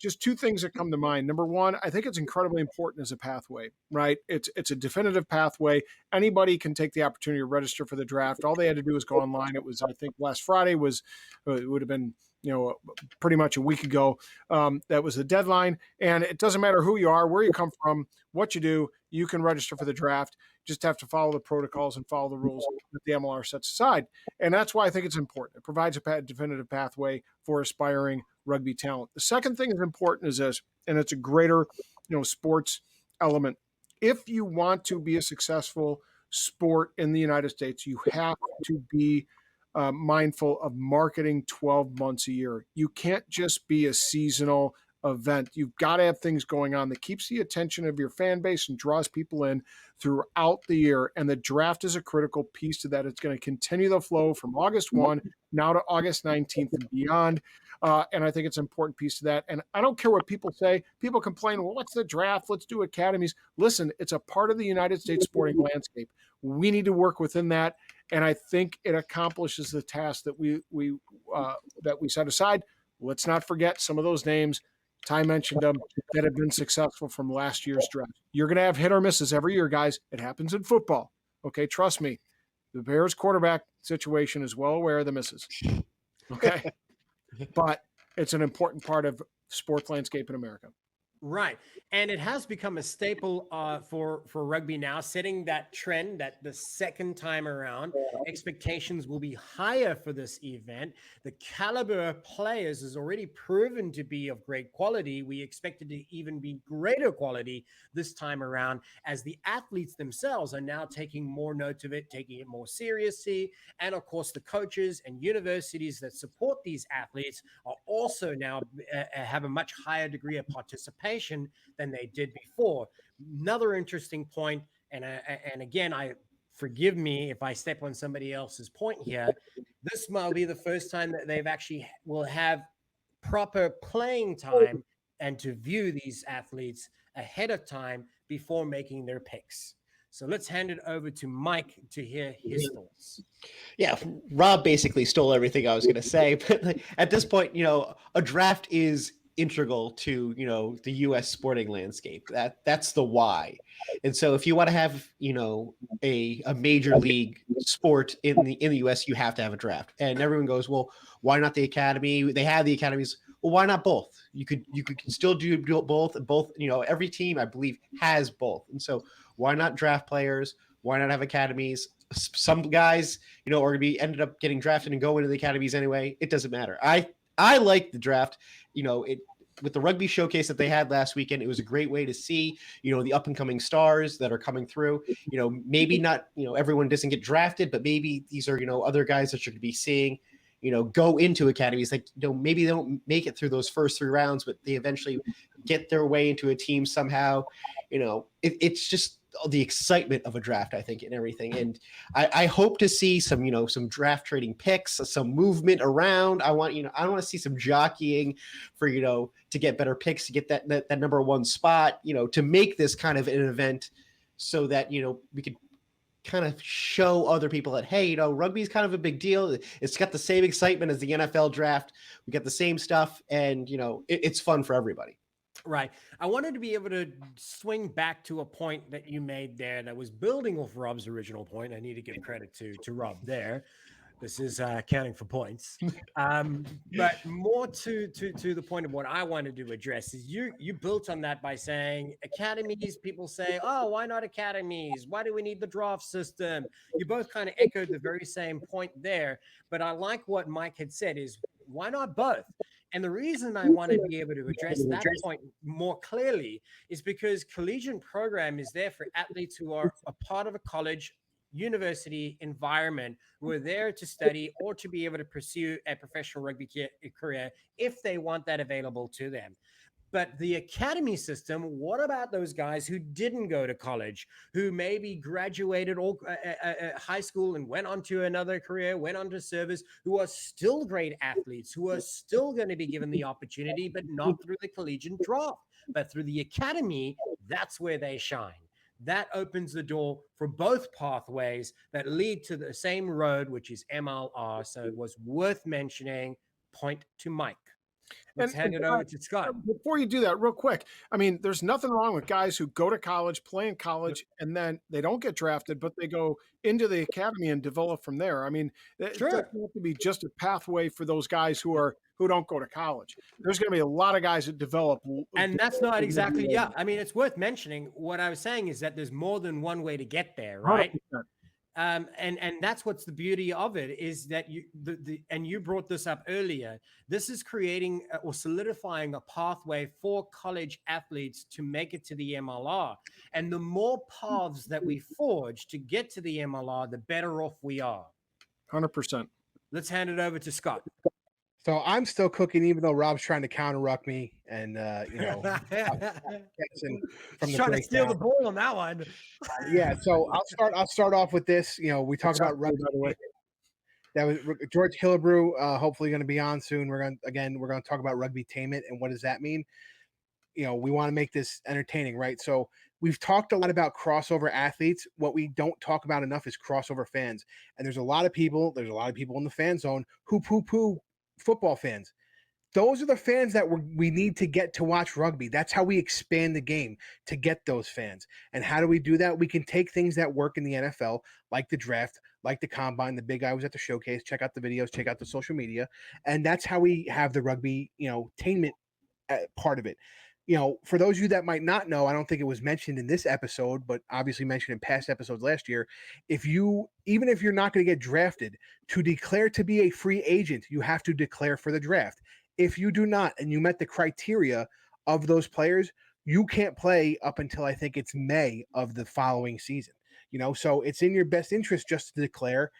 Just 2 things that come to mind. Number one, I think it's incredibly important as a pathway, right? It's a definitive pathway. Anybody can take the opportunity to register for the draft. All they had to do was go online. It was, I think, last Friday it would have been, pretty much a week ago. That was the deadline. And it doesn't matter who you are, where you come from, what you do, you can register for the draft. Just have to follow the protocols and follow the rules that the MLR sets aside. And that's why I think it's important. It provides a definitive pathway for aspiring rugby talent. The second thing that's important is this, and it's a greater, sports element. If you want to be a successful sport in the United States, you have to be mindful of marketing 12 months a year. You can't just be a seasonal event. You've got to have things going on that keeps the attention of your fan base and draws people in throughout the year. And the draft is a critical piece to that. It's going to continue the flow from August 1 now to August 19th and beyond. And I think it's an important piece to that. And I don't care what people say. People complain, well, what's the draft? Let's do academies. Listen, it's a part of the United States sporting landscape. We need to work within that. And I think it accomplishes the task that we set aside. Let's not forget some of those names. Ty mentioned them that have been successful from last year's draft. You're going to have hit or misses every year, guys. It happens in football. Okay, trust me. The Bears quarterback situation is well aware of the misses. Okay, but it's an important part of sports landscape in America. Right. And it has become a staple for rugby now, setting that trend that the second time around, expectations will be higher for this event. The caliber of players is already proven to be of great quality. We expect it to even be greater quality this time around, as the athletes themselves are now taking more note of it, taking it more seriously. And of course, the coaches and universities that support these athletes are also now have a much higher degree of participation than they did before. Another interesting point, and again, forgive me if I step on somebody else's point here. This might be the first time that they've actually will have proper playing time and to view these athletes ahead of time before making their picks. So let's hand it over to Mike to hear his thoughts. Yeah, Rob basically stole everything I was going to say. But at this point, a draft is integral to the U.S. sporting landscape. That's the why. And so if you want to have a major league sport in the U.S., you have to have a draft. And everyone goes, well, why not the academy? They have the academies. Well, why not both? You could still do both. Every team I believe has both. And so why not draft players? Why not have academies? Some guys are going to be ended up getting drafted and go into the academies anyway. It doesn't matter. I like the draft. with the rugby showcase that they had last weekend, it was a great way to see, the up and coming stars that are coming through. Maybe not, everyone doesn't get drafted, but maybe these are, other guys that you're going to be seeing, go into academies. Like, maybe they don't make it through those first 3 rounds, but they eventually get their way into a team somehow. It's just the excitement of a draft, I think, and everything. And I hope to see some, some draft trading picks, some movement around. I want to see some jockeying for, to get better picks, to get that number 1 spot, to make this kind of an event so that, we could kind of show other people that, hey, rugby is kind of a big deal. It's got the same excitement as the NFL draft. We got the same stuff, and, it's fun for everybody. Right. I wanted to be able to swing back to a point that you made there that was building off Rob's original point. I need to give credit to Rob there. This is counting for points. But more to the point of what I wanted to address is you built on that by saying academies. People say, oh, why not academies? Why do we need the draft system? You both kind of echoed the very same point there. But I like what Mike had said is, why not both? And the reason I want to be able to address that point more clearly is because collegiate program is there for athletes who are a part of a college, university environment, who are there to study or to be able to pursue a professional rugby career if they want that available to them. But the academy system, what about those guys who didn't go to college, who maybe graduated or high school and went on to another career, went on to service, who are still great athletes, who are still going to be given the opportunity, but not through the collegiate draft, but through the academy? That's where they shine. That opens the door for both pathways that lead to the same road, which is MLR. So it was worth mentioning. Point to Mike. Let's hand it over to Scott. Before you do that, real quick, I mean, there's nothing wrong with guys who go to college, play in college, and then they don't get drafted, but they go into the academy and develop from there. I mean, it doesn't have to be just a pathway for those guys who don't go to college. There's going to be a lot of guys that develop. And that's not exactly, yeah. I mean, it's worth mentioning. What I was saying is that there's more than one way to get there, right? 100%. And that's what's the beauty of it, is that and you brought this up earlier. This is creating or solidifying a pathway for college athletes to make it to the MLR. And the more paths that we forge to get to the MLR, the better off we are. 100%. Let's hand it over to Scott. So I'm still cooking, even though Rob's trying to counter-ruck me and from trying to steal the ball on that one. Yeah, so I'll start off with this. We talk about rugby. By the way, that was George Hillebrew. Hopefully, going to be on soon. We're going to talk about rugby-tainment and what does that mean. We want to make this entertaining, right? So we've talked a lot about crossover athletes. What we don't talk about enough is crossover fans. And there's a lot of people in the fan zone who poo-poo football fans. Those are the fans that we need to get to watch rugby. That's how we expand the game, to get those fans. And how do we do that? We can take things that work in the NFL, like the draft, like the combine. The big guy was at the showcase. Check out the videos, check out the social media. And that's how we have the rugby, tainment part of it. For those of you that might not know, I don't think it was mentioned in this episode, but obviously mentioned in past episodes last year. Even if you're not going to get drafted, to declare to be a free agent, you have to declare for the draft. If you do not, and you met the criteria of those players, you can't play up until I think it's May of the following season. So it's in your best interest just to declare,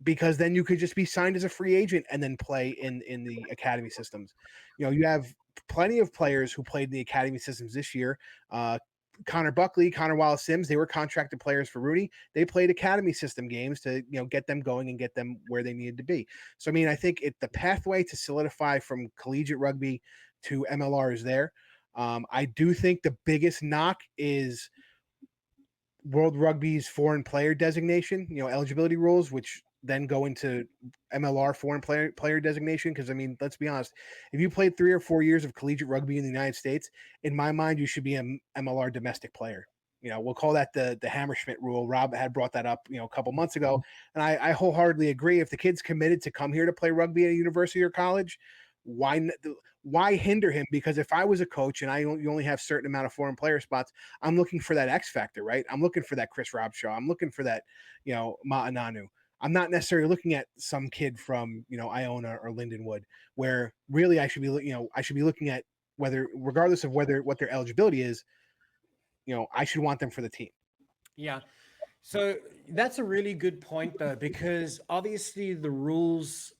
because then you could just be signed as a free agent and then play in the academy systems. You have plenty of players who played in the academy systems this year. Connor Buckley, Connor Wallace-Sims, they were contracted players for RUNY. They played academy system games to get them going and get them where they needed to be. So I mean, I think the pathway to solidify from collegiate rugby to MLR is there. I do think the biggest knock is World Rugby's foreign player designation, eligibility rules, which then go into MLR foreign player designation. Because I mean, let's be honest, if you played 3 or 4 years of collegiate rugby in the United States, in my mind, you should be an MLR domestic player. We'll call that the Hammerschmidt rule. Rob had brought that up, a couple months ago, and I wholeheartedly agree. If the kid's committed to come here to play rugby at a university or college, why hinder him? Because if I was a coach and you only have a certain amount of foreign player spots, I'm looking for that X factor, right? I'm looking for that Chris Robshaw. I'm looking for that, Ma'ananu. I'm not necessarily looking at some kid from, Iona or Lindenwood, where really I should be looking at regardless of what their eligibility is, I should want them for the team. Yeah. So that's a really good point, though, because obviously the rules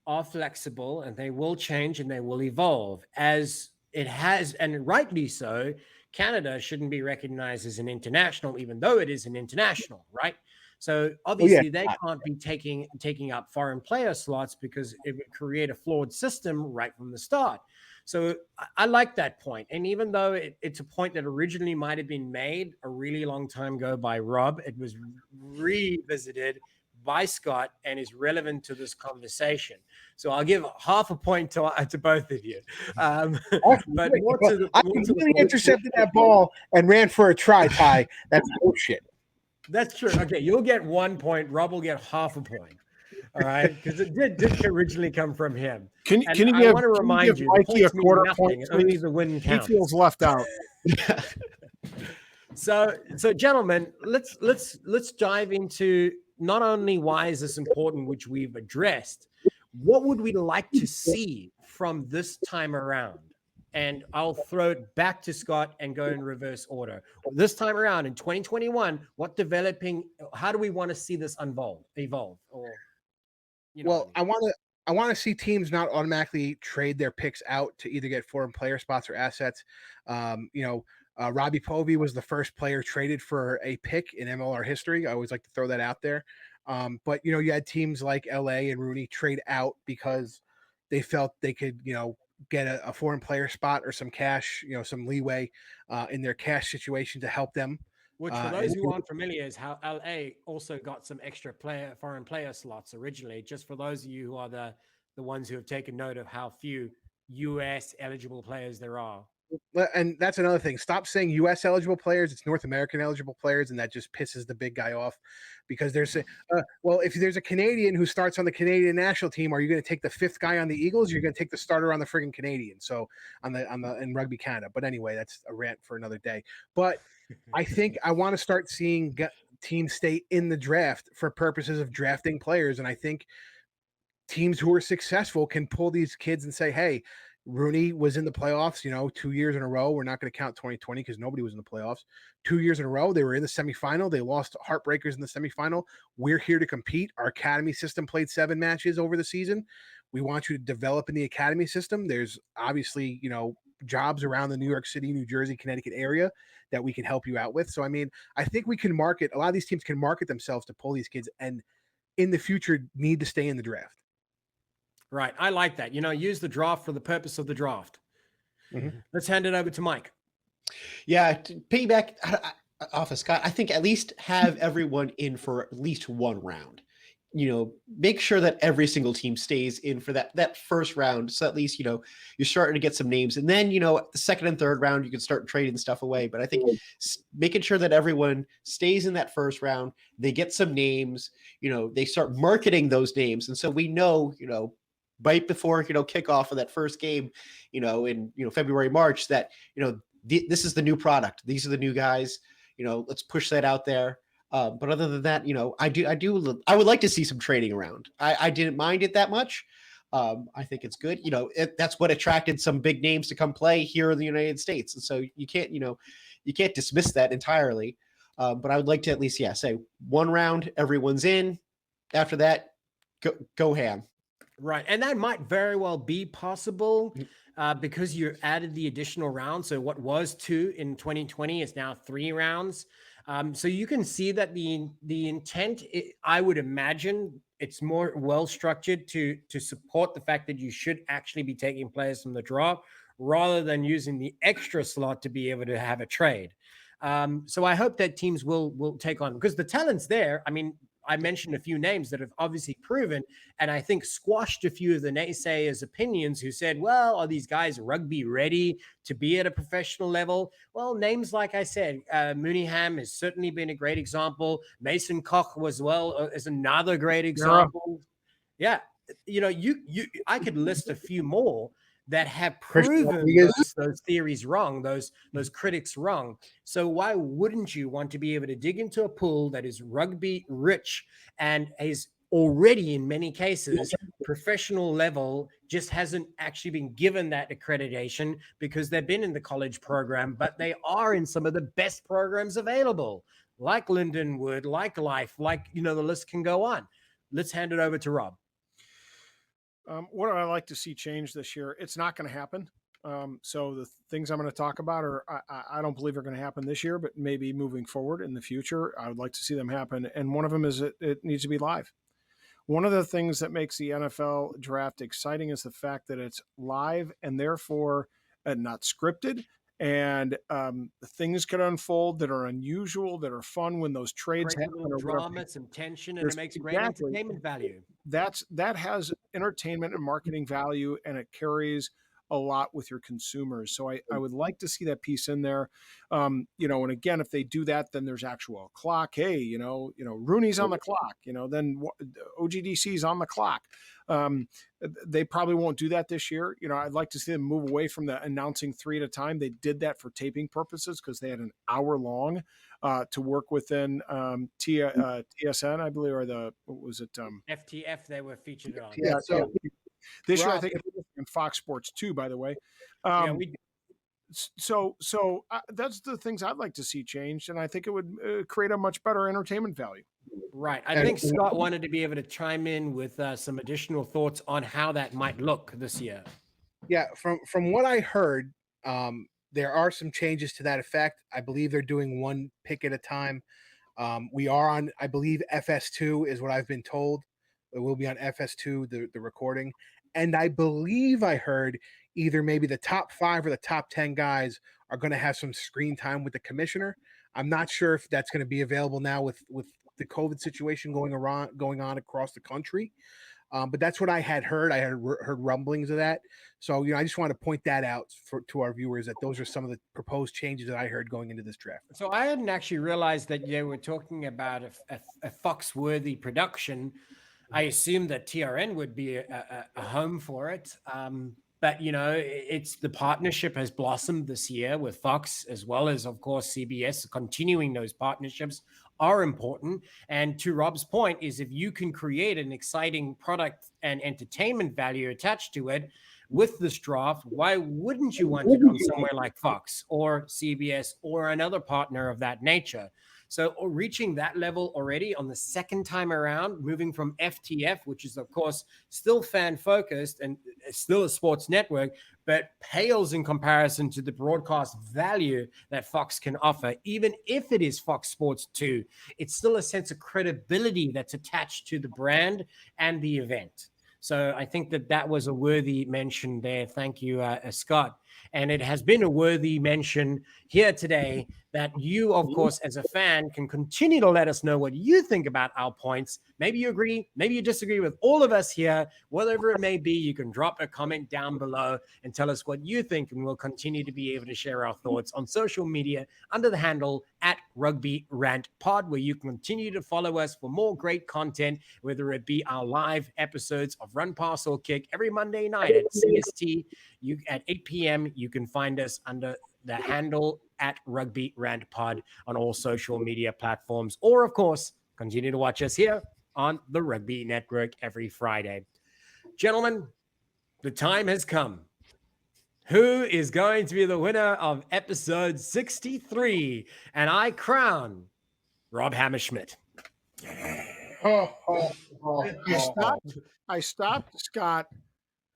are flexible and they will change and they will evolve as it has, and rightly so. Canada shouldn't be recognized as an international, even though it is an international, right? So obviously they can't be taking up foreign player slots because it would create a flawed system right from the start. So I like that point. And even though it's a point that originally might have been made a really long time ago by Rob, it was revisited by Scott and is relevant to this conversation. So I'll give half a point to both of you. But more to the, I more to really the intercepted that ball and ran for a try, Ty. That's bullshit. That's true. Okay, you'll get 1 point. Rob will get half a point. All right, because it did originally come from him. Can you I want to remind you, Mikey a quarter point? Only the win counts. He feels left out. So, gentlemen, let's dive into not only why is this important, which we've addressed. What would we like to see from this time around? And I'll throw it back to Scott and go in reverse order. This time around in 2021, how do we want to see this evolve? Or, well, I want to see teams not automatically trade their picks out to either get foreign player spots or assets. Robbie Povey was the first player traded for a pick in MLR history. I always like to throw that out there. But you had teams like LA and RUNY trade out because they felt they could, get a foreign player spot or some cash, some leeway in their cash situation to help them. Which, for those who aren't familiar, is how LA also got some extra foreign player slots originally. Just for those of you who are the ones who have taken note of how few U.S. eligible players there are. And that's another thing. Stop saying U.S. eligible players. It's North American eligible players, and that just pisses the big guy off because there's if there's a Canadian who starts on the Canadian national team, are you going to take the fifth guy on the Eagles? You're going to take the starter on the friggin' Canadian. So in Rugby Canada. But anyway, that's a rant for another day. But I think I want to start seeing teams stay in the draft for purposes of drafting players, and I think teams who are successful can pull these kids and say, hey, RUNY was in the playoffs, 2 years in a row. We're not going to count 2020 because nobody was in the playoffs. 2 years in a row, they were in the semifinal. They lost heartbreakers in the semifinal. We're here to compete. Our academy system played 7 matches over the season. We want you to develop in the academy system. There's obviously, jobs around the New York City, New Jersey, Connecticut area that we can help you out with. So, I mean, I think we can market, a lot of these teams can market themselves to pull these kids and in the future need to stay in the draft. Right. I like that. Use the draft for the purpose of the draft. Mm-hmm. Let's hand it over to Mike. Yeah. To piggyback off of Scott, I think at least have everyone in for at least one round. Make sure that every single team stays in for that first round. So at least, you're starting to get some names. And then, the second and third round, you can start trading stuff away. But I think making sure that everyone stays in that first round, they get some names, they start marketing those names. And so we know, right before kickoff of that first game, in February, March, that this is the new product. These are the new guys. Let's push that out there. But other than that, I would like to see some trading around. I didn't mind it that much. I think it's good. That's what attracted some big names to come play here in the United States, and so you can't dismiss that entirely. But I would like to at least say one round, everyone's in. After that, go ham. Right. And that might very well be possible because you added the additional round. So what was 2 in 2020 is now 3 rounds. So you can see that the intent, I would imagine it's more well structured to support the fact that you should actually be taking players from the draft rather than using the extra slot to be able to have a trade. So I hope that teams will take on, because the talent's there. I mean, I mentioned a few names that have obviously proven, and I think squashed a few of the naysayers' opinions who said, well, are these guys rugby ready to be at a professional level? Well, names like I said, Mooneyham has certainly been a great example. Mason Koch is another great example. Yeah. I could list a few more that have proven those theories wrong, those critics wrong. So why wouldn't you want to be able to dig into a pool that is rugby rich and is already in many cases, professional level just hasn't actually been given that accreditation because they've been in the college program, but they are in some of the best programs available, like Lindenwood, like Life, like, the list can go on. Let's hand it over to Rob. What do I like to see change this year? It's not going to happen. So the things I'm going to talk about are I don't believe are going to happen this year, but maybe moving forward in the future, I would like to see them happen. And one of them is it needs to be live. One of the things that makes the NFL draft exciting is the fact that it's live and therefore not scripted. And things could unfold that are unusual, that are fun when those trades Great happen. little drama, some tension, and it makes great entertainment value. That has entertainment and marketing value, and it carries a lot with your consumers. So I would like to see that piece in there. And again, if they do that, then there's actual clock. Hey, RUNY's on the clock, then OGDC's on the clock. They probably won't do that this year. I'd like to see them move away from the announcing 3 at a time. They did that for taping purposes because they had an hour long to work within TSN, I believe, or what was it? FTF they were featured on. Yeah. So this year, I think it's in Fox Sports too, by the way. So that's the things I'd like to see changed, and I think it would create a much better entertainment value. Right. I think Scott wanted to be able to chime in with some additional thoughts on how that might look this year. Yeah, from what I heard, there are some changes to that effect. I believe they're doing one pick at a time. We are on, I believe, FS2 is what I've been told. It will be on FS2, the recording. And I believe I heard either maybe the top 5 or the top 10 guys are going to have some screen time with the commissioner. I'm not sure if that's going to be available now with the COVID situation going on across the country. But that's what I had heard. I had heard rumblings of that. So, I just want to point that out to our viewers that those are some of the proposed changes that I heard going into this draft. So I hadn't actually realized that they were talking about a Fox-worthy production. I assumed that TRN would be a home for it. But, it's the partnership has blossomed this year with Fox as well as, of course, CBS. Continuing those partnerships are important. And to Rob's point is if you can create an exciting product and entertainment value attached to it with this draft, why wouldn't you want to come somewhere like Fox or CBS or another partner of that nature? So reaching that level already on the second time around, moving from FTF, which is, of course, still fan-focused and still a sports network, but pales in comparison to the broadcast value that Fox can offer. Even if it is Fox Sports 2, it's still a sense of credibility that's attached to the brand and the event. So I think that was a worthy mention there. Thank you, Scott. And it has been a worthy mention here today that you, of course, as a fan, can continue to let us know what you think about our points. Maybe you agree, maybe you disagree with all of us here. Whatever it may be, you can drop a comment down below and tell us what you think, and we'll continue to be able to share our thoughts on social media under the handle at Rugby Rant Pod, where you can continue to follow us for more great content, whether it be our live episodes of Run Pass or Kick every Monday night at CST. At 8 p.m. You can find us under the handle at Rugby Rant Pod on all social media platforms, or of course, continue to watch us here on the Rugby Network every Friday. Gentlemen, the time has come. Who is going to be the winner of episode 63? And I crown Rob Hammerschmidt. I stopped Scott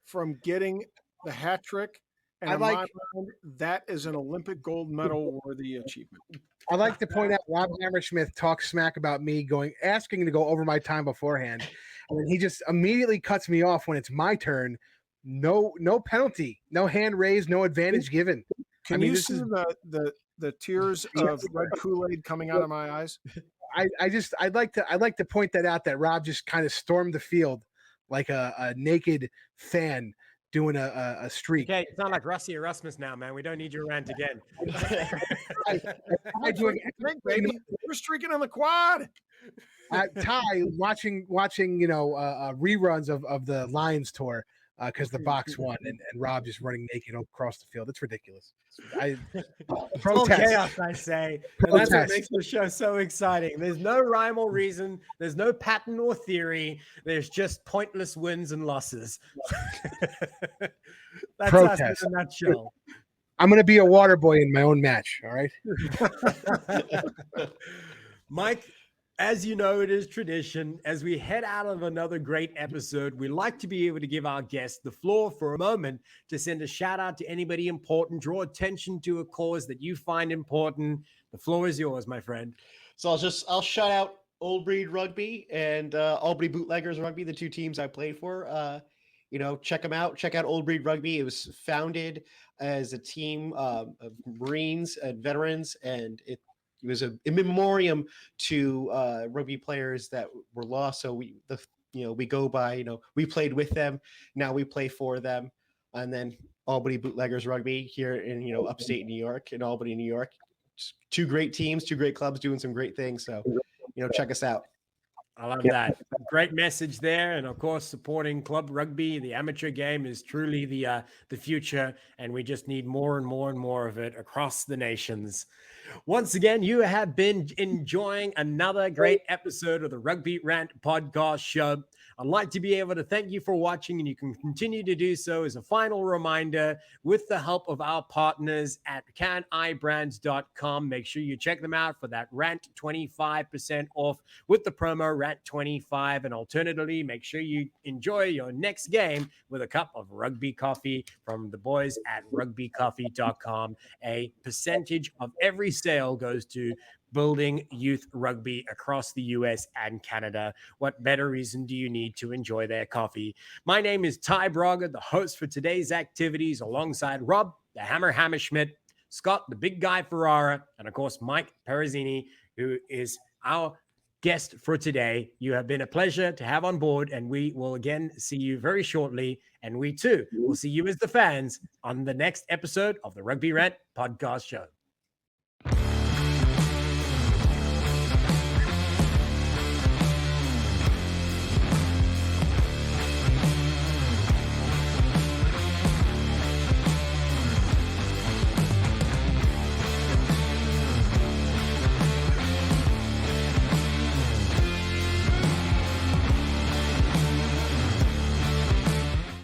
from getting the hat trick, and in my mind, that is an Olympic gold medal worthy achievement. I'd like to point out Rob Hammerschmidt talks smack about me asking to go over my time beforehand, and then he just immediately cuts me off when it's my turn. No penalty, no hand raised, no advantage given. Can you see the tears of red Kool-Aid coming out of my eyes? I'd like to point that out, that Rob just kind of stormed the field like a naked fan doing a streak. Okay, it's not like Rusty Erasmus now, man. We don't need your rant again. We're streaking on the quad. Ty, watching reruns of the Lions tour. because the box won and Rob just running naked across the field. It's ridiculous. It's all Protest. chaos, I say. And that's what Protest. makes the show so exciting. There's no rhyme or reason. There's no pattern or theory. There's just pointless wins and losses. That's us Protest. in a nutshell. I'm going to be a water boy in my own match. All right. Mike, as you know, it is tradition. As we head out of another great episode, we like to be able to give our guests the floor for a moment to send a shout out to anybody important, draw attention to a cause that you find important. The floor is yours, my friend. So I'll shout out Old Breed Rugby and Albany Bootleggers Rugby, the two teams I played for. Check them out. Check out Old Breed Rugby. It was founded as a team of Marines and veterans, and it was a in memoriam to rugby players that were lost. So we go by, we played with them. Now we play for them. And then Albany Bootleggers Rugby here in, upstate New York, in Albany, New York. Just two great teams, two great clubs doing some great things. So, check us out. I love that. Great message there. And of course, supporting club rugby, the amateur game, is truly the future. And we just need more and more and more of it across the nations. Once again, you have been enjoying another great episode of the Rugby Rant podcast show. I'd like to be able to thank you for watching, and you can continue to do so as a final reminder with the help of our partners at canibrands.com. Make sure you check them out for that Rant 25% off with the promo Rant25. And alternatively, make sure you enjoy your next game with a cup of rugby coffee from the boys at rugbycoffee.com. A percentage of every sale goes to building youth rugby across the US and Canada. What better reason do you need to enjoy their coffee? My name is Ty Braga, the host for today's activities, alongside Rob, the Hammer Hammerschmidt, Scott, the big guy Ferrara, and of course, Mike Perazzini, who is our guest for today. You have been a pleasure to have on board, and we will again see you very shortly. And we too will see you as the fans on the next episode of the Rugby Rant podcast show.